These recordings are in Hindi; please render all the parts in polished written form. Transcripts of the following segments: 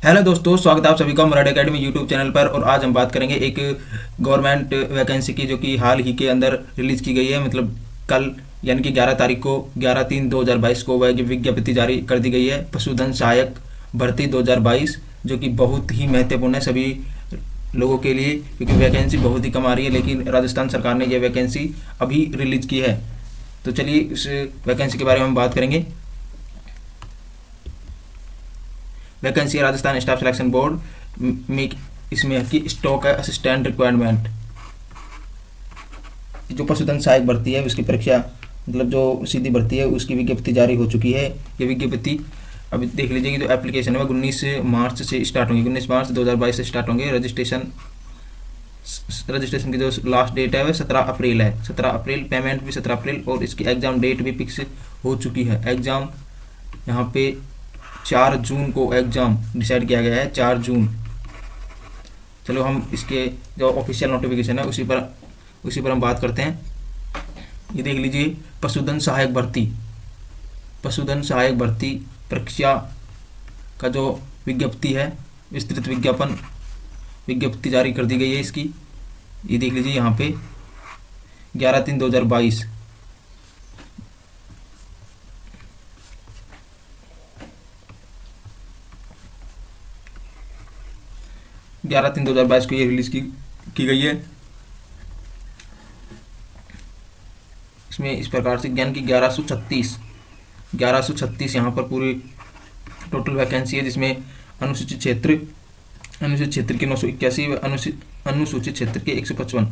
हेलो दोस्तों, स्वागत है आप सभी का मराठी एकेडमी यूट्यूब चैनल पर। और आज हम बात करेंगे एक गवर्नमेंट वैकेंसी की, जो कि हाल ही के अंदर रिलीज की गई है। मतलब कल यानी कि 11 तारीख को 11/3/2022 को वह विज्ञप्ति जारी कर दी गई है। पशुधन सहायक भर्ती 2022, जो कि बहुत ही महत्वपूर्ण है सभी लोगों के लिए, क्योंकि वैकेंसी बहुत ही कम आ रही है। लेकिन राजस्थान सरकार ने यह वैकेंसी अभी रिलीज की है। तो चलिए इस वैकेंसी के बारे में हम बात करेंगे। Vacancy Rajasthan staff selection board में इसमें है कि स्टॉक है असिस्टेंट रिक्वायरमेंट। जो पशुधन सहायक भर्ती है उसकी परीक्षा, मतलब जो सीधी भर्ती है, उसकी विज्ञप्ति जारी हो चुकी है। ये विज्ञप्ति अभी देख लीजिए कि जो एप्लीकेशन है वह 19 मार्च से स्टार्ट होंगे, 19 मार्च 2022 से स्टार्ट होंगे। रजिस्ट्रेशन की जो लास्ट डेट है वह 17 अप्रैल है, 17 अप्रैल। पेमेंट भी 17 अप्रैल। और इसकी एग्ज़ाम डेट भी फिक्स हो चुकी है। एग्ज़ाम यहाँ पे 4 जून को एग्ज़ाम डिसाइड किया गया है, 4 जून। चलो हम इसके जो ऑफिशियल नोटिफिकेशन है उसी पर हम बात करते हैं। ये देख लीजिए, पशुधन सहायक भर्ती, पशुधन सहायक भर्ती परीक्षा का जो विज्ञप्ति है, विस्तृत विज्ञप्ति जारी कर दी गई है इसकी। ये देख लीजिए यहाँ पे 11/3/2022। 11/3/2022 को ये रिलीज की गई है। इसमें इस प्रकार से ज्ञान की 1136 यहाँ पर पूरी टोटल वैकेंसी है, जिसमें अनुसूचित क्षेत्र के 981, अनुसूचित क्षेत्र के 155,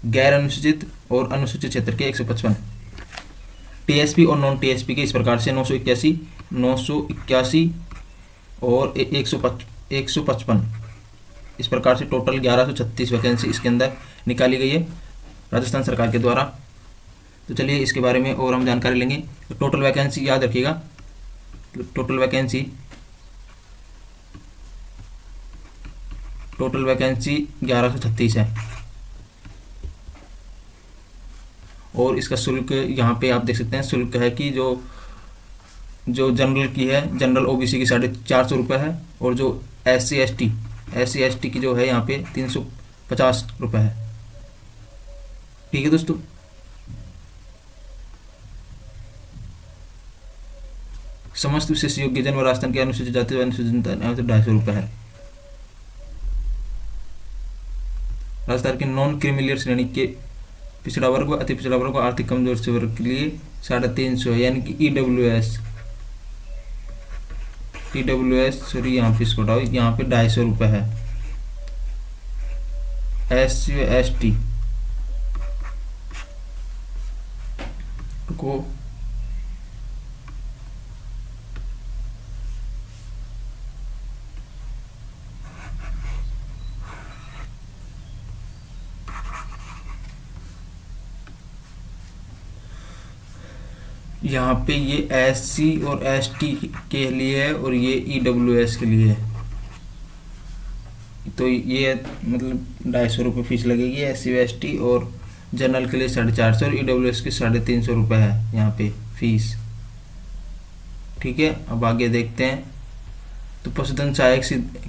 गैर अनुसूचित और अनुसूचित क्षेत्र के 155, टीएसपी और नॉन टीएसपी के इस प्रकार से 981 और 155। इस प्रकार से टोटल 1136 वैकेंसी इसके अंदर निकाली गई है राजस्थान सरकार के द्वारा। तो चलिए इसके बारे में और हम जानकारी लेंगे। तो टोटल वैकेंसी याद रखिएगा, टोटल वैकेंसी 1136 है। और इसका शुल्क यहाँ पे आप देख सकते हैं। शुल्क है कि जो जनरल की है, जनरल ओबीसी की 450 रुपये है। और जो SC ST की जो है यहाँ पे 350 रुपये है। ठीक है दोस्तों। समस्त विशेष योग्य जन व राजस्थान के अनुसूचित जाति व अनुसूचित जनता 250 रुपये है। राजस्थान के नॉन क्रीमिलियर श्रेणी के पिछड़ा वर्ग व अति पिछड़ा वर्ग व आर्थिक कमजोर से वर्ग के लिए 350 है, यानी कि EWS सॉरी यहाँ पे इसको हटाओ, यहाँ पे 250 रुपये है। SC ST को यहाँ पे ये SC और ST के लिए है और ये EWS के लिए है। तो ये मतलब 250 रुपये फीस लगेगी SC ST, और जनरल के लिए 450 और EWS के 350 रुपये है यहाँ पे फीस। ठीक है, अब आगे देखते हैं। तो पशुधन सहायक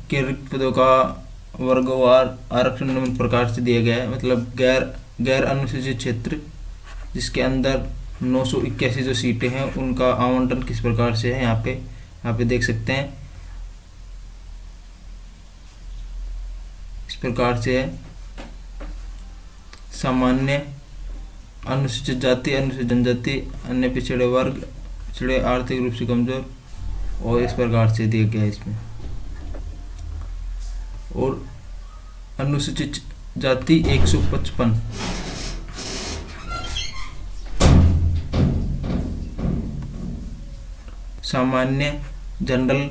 के रिक्त पदों का वर्गवार आरक्षण निम्न प्रकार से दिया गया है। मतलब गैर अनुसूचित क्षेत्र, जिसके अंदर 981 जो सीटें हैं, उनका आवंटन किस प्रकार से है यहाँ पे देख सकते हैं। इस प्रकार से है। सामान्य, अनुसूचित जाति, अनुसूचित जनजाति, अन्य पिछड़े वर्ग, पिछड़े आर्थिक रूप से कमजोर, और इस प्रकार से दिया गया है इसमें। और अनुसूचित जाति 155, सामान्य, जनरल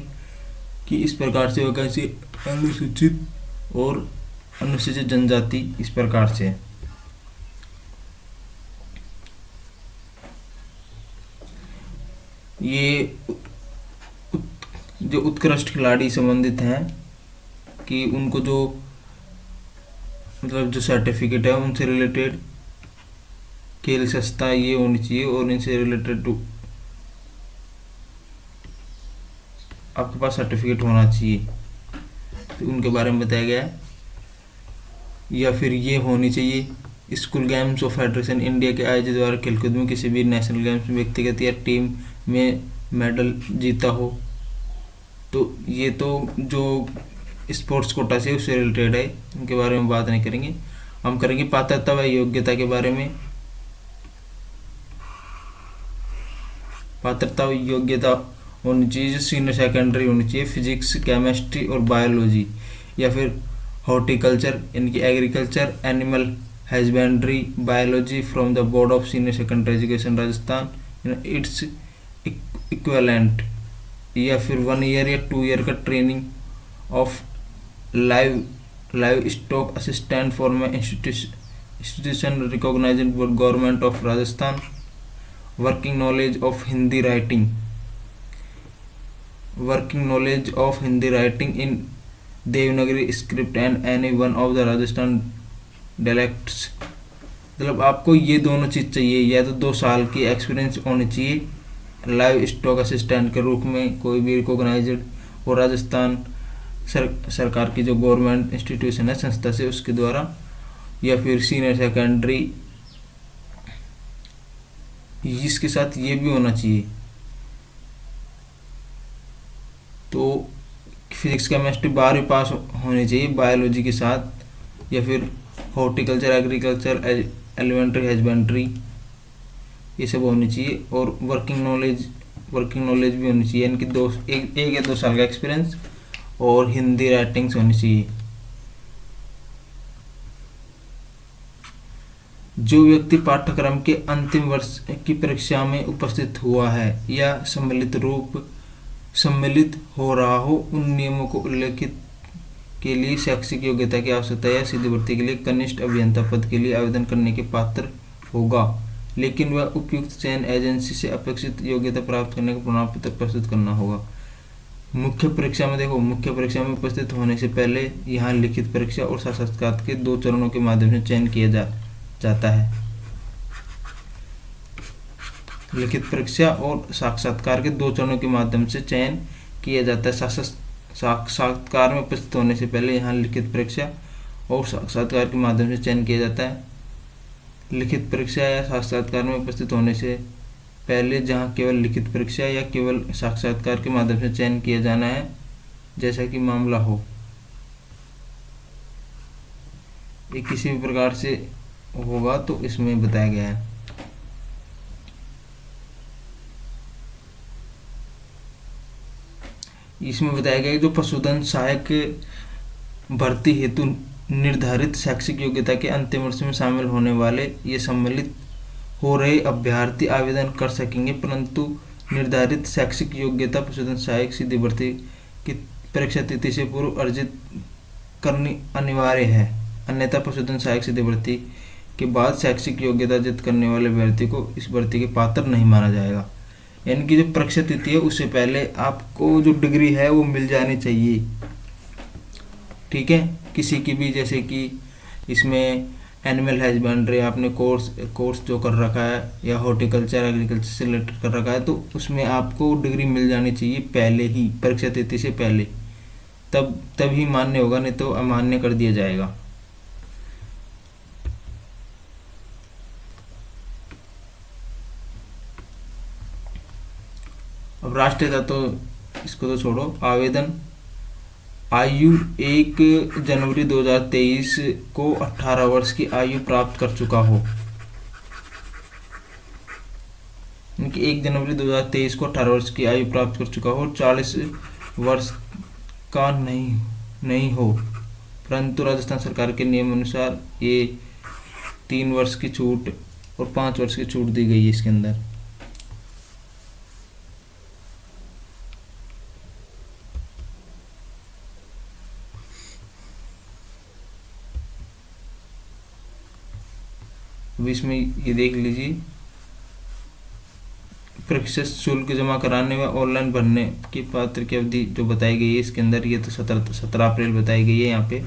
की इस प्रकार से वैकेंसी, अनुसूचित और अनुसूचित जनजाति इस प्रकार से। ये जो उत्कृष्ट खिलाड़ी संबंधित हैं कि उनको जो मतलब जो सर्टिफिकेट है उनसे रिलेटेड खेल सस्ता ये होनी चाहिए, और इनसे रिलेटेड आपके पास सर्टिफिकेट होना चाहिए। उनके बारे में बताया गया है। या फिर ये होनी चाहिए school games of federation India के आयोजित द्वारा खेलकूद में किसी भी नेशनल गेम्स में व्यक्तिगत या टीम में मेडल जीता हो। तो ये तो जो स्पोर्ट्स कोटा से उससे रिलेटेड है, इनके बारे में बात नहीं करेंगे। हम करेंगे पात्रता व योग्यता के बारे में। पात्रता व योग्यता होनी चाहिए, सीनियर सेकेंडरी होनी चाहिए फिजिक्स, केमिस्ट्री और बायोलॉजी, या फिर हॉर्टिकल्चर इनकी agriculture, animal husbandry, biology from the board of senior secondary education Rajasthan its equivalent, या फिर 1 ईयर या 2 ईयर का training of livestock assistant for my institution recognised by government of Rajasthan. Working knowledge of Hindi writing, working knowledge of Hindi writing in Devanagari script and any one of the Rajasthan dialects. मतलब आपको ये दोनों चीज़ चाहिए, या तो 2 साल की एक्सपीरियंस होनी चाहिए लाइव स्टॉक असिस्टेंट के रूप में कोई भी रिकॉग्नाइज्ड, और राजस्थान सरकार की जो गवर्नमेंट इंस्टीट्यूशन है संस्था से उसके द्वारा, या फिर सीनियर सेकेंडरी, इसके साथ ये भी होना चाहिए। तो फिजिक्स केमिस्ट्री 12वीं पास होनी चाहिए बायोलॉजी के साथ, या फिर हॉर्टिकल्चर, एग्रीकल्चर, एलिमेंट्री हस्बेंड्री, ये सब होनी चाहिए। और वर्किंग नॉलेज भी होनी चाहिए, इनकी एक या 2 साल का एक्सपीरियंस, और हिंदी राइटिंग्स होनी चाहिए। जो व्यक्ति पाठ्यक्रम के अंतिम वर्ष की परीक्षा में उपस्थित हुआ है या सम्मिलित हो रहा हो, उन नियमों को उल्लेखित के लिए शैक्षिक योग्यता की आवश्यकता या सीधी भर्ती के लिए कनिष्ठ अभियंता पद के लिए आवेदन करने के पात्र होगा, लेकिन वह उपयुक्त चयन एजेंसी से अपेक्षित योग्यता प्राप्त करने का प्रमाण पत्र प्रस्तुत करना होगा। मुख्य परीक्षा में देखो, मुख्य परीक्षा में उपस्थित होने से पहले यहाँ लिखित परीक्षा और साक्षात्कार के 2 चरणों के माध्यम से चयन किया जाता है। लिखित परीक्षा और साक्षात्कार के 2 चरणों के माध्यम से चयन किया जाता है। साक्षात्कार में उपस्थित होने से पहले यहाँ लिखित परीक्षा और साक्षात्कार के माध्यम से चयन किया जाता है। लिखित परीक्षा या साक्षात्कार में उपस्थित होने से पहले जहाँ केवल लिखित परीक्षा या केवल साक्षात्कार के माध्यम से चयन किया जाना है, जैसा कि मामला हो। ये किसी भी प्रकार से होगा तो इसमें बताया गया है। इसमें बताया गया है जो पशुधन सहायक भर्ती हेतु निर्धारित शैक्षिक योग्यता के अंतिम वर्ष में शामिल होने वाले ये सम्मिलित हो रहे अभ्यर्थी आवेदन कर सकेंगे, परंतु निर्धारित शैक्षिक योग्यता पशुधन सहायक सीधी भर्ती की परीक्षा तिथि से पूर्व अर्जित करनी अनिवार्य है, अन्यथा पशुधन सहायक सीधी भर्ती के बाद शैक्षिक योग्यता अर्जित करने वाले अभ्यर्थी को इस भर्ती के पात्र नहीं माना जाएगा। यानी कि जो परीक्षा तिथि है उससे पहले आपको जो डिग्री है वो मिल जानी चाहिए, ठीक है। किसी की भी, जैसे कि इसमें एनिमल हस्बेंड्री आपने कोर्स जो कर रखा है, या हॉर्टिकल्चर एग्रीकल्चर सिलेक्ट कर रखा है, तो उसमें आपको डिग्री मिल जानी चाहिए पहले ही, परीक्षा तिथि से पहले, तभी मान्य होगा, नहीं तो अमान्य कर दिया जाएगा। अब राष्ट्रीयता तो इसको तो छोड़ो। आवेदन आयु 1 जनवरी 2023 को 18 वर्ष की आयु प्राप्त कर चुका हो, इनकी 1 जनवरी 2023 को 18 वर्ष की आयु प्राप्त कर चुका हो, 40 वर्ष का नहीं हो, परंतु राजस्थान सरकार के नियम अनुसार ये 3 वर्ष की छूट और 5 वर्ष की छूट दी गई है इसके अंदर। अब इसमें ये देख लीजिए, परीक्षा शुल्क जमा कराने व ऑनलाइन भरने की पात्र की अवधि जो बताई गई है इसके अंदर, ये तो 17 अप्रैल बताई गई है यहाँ पे,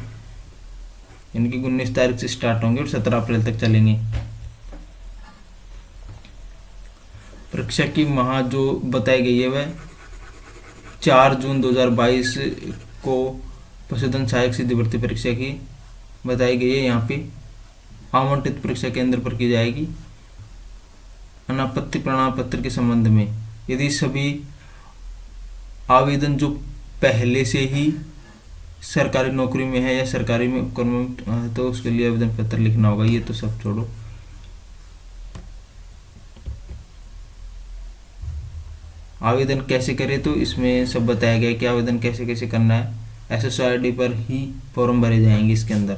इनकी 19 तारीख से स्टार्ट होंगे और 17 अप्रैल तक चलेंगे। परीक्षा की माह जो बताई गई है वह 4 जून 2022 को पशुधन सहायक सीधी भर्ती परीक्षा की बताई गई है। यहाँ पे आवंटित परीक्षा केंद्र पर की जाएगी। अनापत्ति प्रमाण पत्र के संबंध में यदि सभी आवेदन जो पहले से ही सरकारी नौकरी में है या सरकारी में उपक्रम में तो उसके लिए आवेदन पत्र लिखना होगा। ये तो सब छोड़ो। आवेदन कैसे करें तो इसमें सब बताया गया है कि आवेदन कैसे कैसे करना है। SSID पर ही फॉर्म भरे जाएंगे इसके अंदर।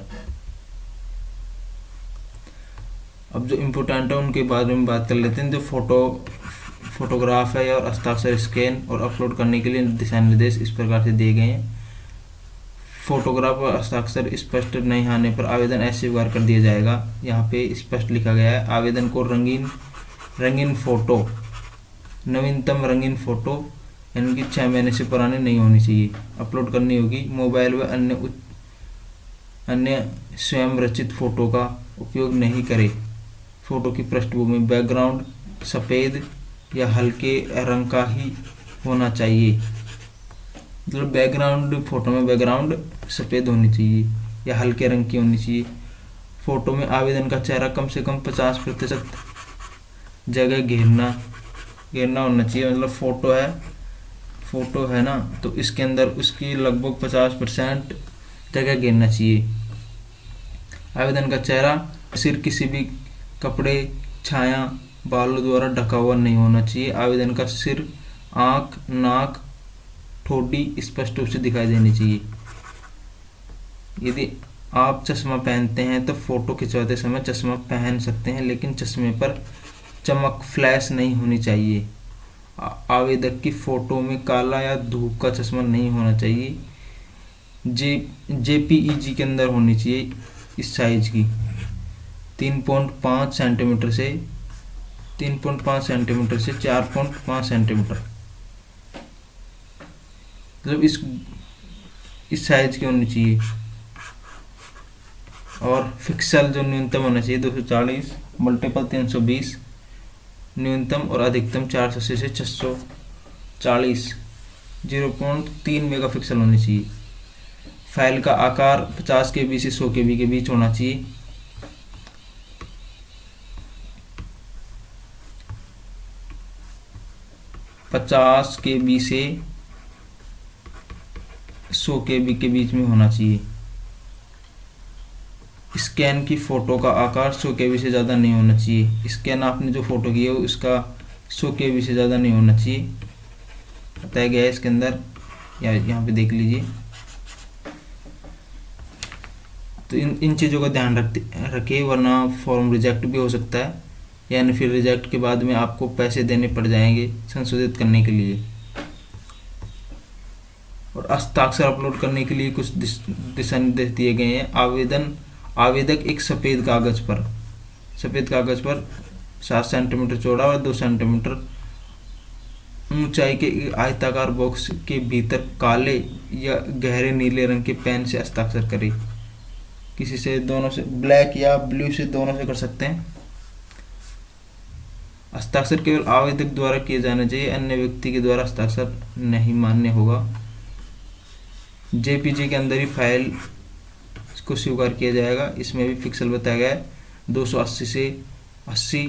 अब जो इम्पोर्टेंट है उनके बारे में बात कर लेते हैं। जो फोटोग्राफ है और हस्ताक्षर स्कैन और अपलोड करने के लिए दिशा निर्देश इस प्रकार से दिए गए हैं। फोटोग्राफ और हस्ताक्षर स्पष्ट नहीं आने पर आवेदन अस्वीकार कर दिया जाएगा। यहाँ पे स्पष्ट लिखा गया है आवेदन को रंगीन फोटो, नवीनतम रंगीन फोटो यानी कि 6 महीने से पुरानी नहीं होनी चाहिए, अपलोड करनी होगी। मोबाइल व अन्य स्वयं रचित फोटो का उपयोग नहीं करें। फोटो की पृष्ठभूमि बैकग्राउंड सफ़ेद या हल्के रंग का ही होना चाहिए। मतलब बैकग्राउंड फोटो में बैकग्राउंड सफ़ेद होनी चाहिए या हल्के रंग की होनी चाहिए। फोटो में आवेदन का चेहरा कम से कम 50% जगह घेरना होना चाहिए। मतलब फोटो है ना, तो इसके अंदर उसकी लगभग 50% जगह घेरना चाहिए। आवेदन का चेहरा सिर किसी भी कपड़े, छाया, बालों द्वारा ढका हुआ नहीं होना चाहिए। आवेदन का सिर, आँख, नाक, ठोड़ी स्पष्ट रूप से दिखाई देनी चाहिए। यदि आप चश्मा पहनते हैं तो फोटो खिंचवाते समय चश्मा पहन सकते हैं, लेकिन चश्मे पर चमक फ्लैश नहीं होनी चाहिए। आवेदक की फोटो में काला या धूप का चश्मा नहीं होना चाहिए। JPEG के अंदर होनी चाहिए इस साइज की 3.5 सेंटीमीटर से 4.5 सेंटीमीटर, मतलब इस साइज की होनी चाहिए। और पिक्सल जो न्यूनतम होना चाहिए 240 मल्टीपल 320, न्यूनतम और अधिकतम 480 से 640, 0.3 मेगापिक्सल होनी चाहिए। फाइल का आकार 50 KB से 100 KB के बीच होना चाहिए। पचास KB से 100 KB के बीच में होना चाहिए। स्कैन की फ़ोटो का आकार 100 KB से ज़्यादा नहीं होना चाहिए। स्कैन आपने जो फ़ोटो की है उसका 100 KB से ज़्यादा नहीं होना चाहिए, बताया गया है इसके अंदर, या यहाँ पे देख लीजिए। तो इन चीज़ों का ध्यान रखिए, वरना फॉर्म रिजेक्ट भी हो सकता है, यानी फिर रिजेक्ट के बाद में आपको पैसे देने पड़ जाएंगे संशोधित करने के लिए। और हस्ताक्षर अपलोड करने के लिए कुछ दिशा निर्देश दिए गए हैं। आवेदक एक सफ़ेद कागज़ पर 7 सेंटीमीटर चौड़ा और 2 सेंटीमीटर ऊंचाई के आयताकार बॉक्स के भीतर काले या गहरे नीले रंग के पेन से हस्ताक्षर करें। किसी से दोनों से, ब्लैक या ब्लू से, दोनों से कर सकते हैं। हस्ताक्षर केवल आवेदक द्वारा किए जाना चाहिए, अन्य व्यक्ति के द्वारा हस्ताक्षर नहीं मान्य होगा। JPG के अंदर ही फाइल को स्वीकार किया जाएगा। इसमें भी पिक्सल बताया गया है 280 से 80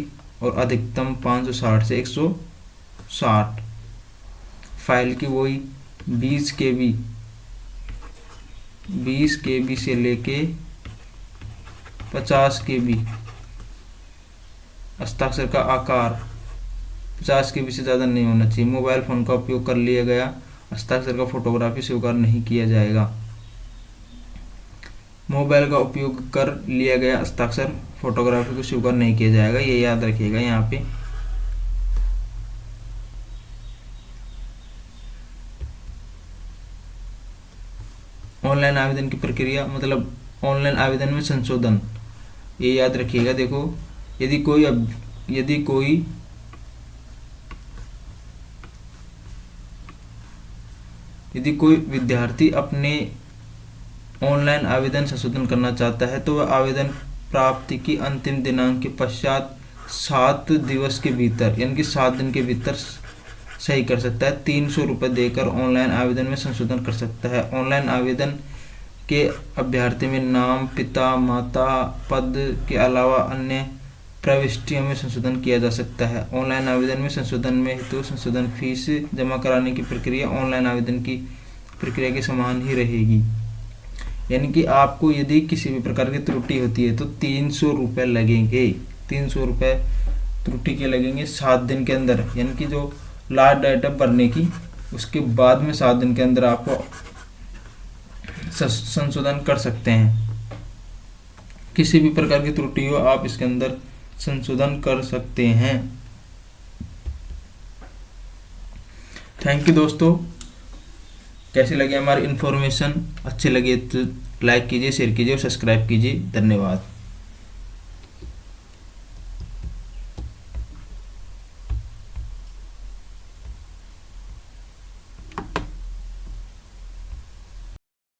और अधिकतम 560 से 160। फाइल की वही 20 KB से लेके 50 KB। हस्ताक्षर का आकार 50 KB से ज़्यादा नहीं होना चाहिए। मोबाइल फ़ोन का उपयोग कर लिया गया हस्ताक्षर का फोटोग्राफी स्वीकार नहीं किया जाएगा। मोबाइल का उपयोग कर लिया गया हस्ताक्षर फोटोग्राफी को स्वीकार नहीं किया जाएगा, ये याद रखिएगा। यहाँ पे ऑनलाइन आवेदन की प्रक्रिया, मतलब ऑनलाइन आवेदन में संशोधन, ये याद रखिएगा। देखो, यदि कोई विद्यार्थी अपने ऑनलाइन आवेदन संशोधन करना चाहता है तो वह आवेदन प्राप्ति की अंतिम दिनांक के पश्चात 7 दिवस के भीतर, यानी कि 7 दिन के भीतर सही कर सकता है। 300 रुपये देकर ऑनलाइन आवेदन में संशोधन कर सकता है। ऑनलाइन आवेदन के अभ्यर्थी में नाम, पिता माता, पद के अलावा अन्य प्रविष्टियों में संशोधन किया जा सकता है। ऑनलाइन आवेदन में संशोधन में हेतु संशोधन फीस जमा कराने की प्रक्रिया ऑनलाइन आवेदन की प्रक्रिया के समान ही रहेगी। यानी कि आपको यदि किसी भी प्रकार की त्रुटि होती है तो 300 रुपये लगेंगे। 300 रुपये त्रुटि के लगेंगे 7 दिन के अंदर, यानी कि जो लास्ट डेट है भरने की उसके बाद में 7 दिन के अंदर आपको संशोधन कर सकते हैं। किसी भी प्रकार की त्रुटि हो आप इसके अंदर संशोधन कर सकते हैं। थैंक यू दोस्तों। कैसे लगे हमारी इन्फॉर्मेशन? अच्छे लगे तो लाइक कीजिए, शेयर कीजिए और सब्सक्राइब कीजिए। धन्यवाद।